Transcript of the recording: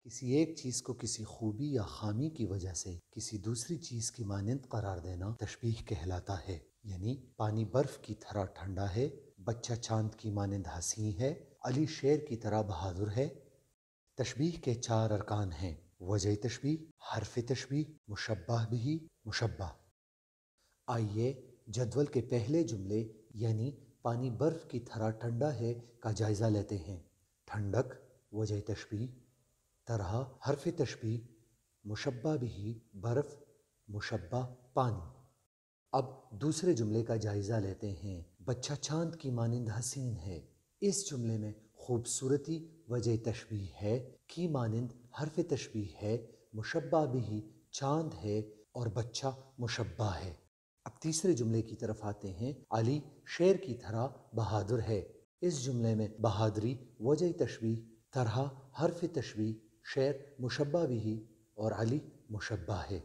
کسی ایک چیز کو کسی خوبی یا خامی کی وجہ سے کسی دوسری چیز کی مانند قرار دینا تشبیہ کہلاتا ہے۔ یعنی پانی برف کی طرح ٹھنڈا ہے، بچہ چاند کی مانند حسین ہے، علی شیر کی طرح بہادر ہے۔ تشبیہ کے 4 ارکان ہیں: وجہ تشبیہ، حرف تشبیہ، مشبہ بھی، مشبہ۔ آئیے جدول کے پہلے جملے یعنی پانی برف کی طرح ٹھنڈا ہے کا جائزہ لیتے ہیں۔ ٹھنڈک وجہ تشبیہ، طرح حرف تشبیہ، مشبہ بھی برف، مشبہ پانی۔ اب دوسرے جملے کا جائزہ لیتے ہیں۔ بچہ چاند کی مانند حسین ہے۔ اس جملے میں خوبصورتی وجہ تشبیہ ہے، کی مانند حرف تشبیہ ہے، مشبہ بھی چاند ہے اور بچہ مشبہ ہے۔ اب تیسرے جملے کی طرف آتے ہیں۔ علی شیر کی طرح بہادر ہے۔ اس جملے میں بہادری وجہ تشبیہ، طرح حرف تشبیہ، شیر مشبہ بھی اور علی مشبہ ہے۔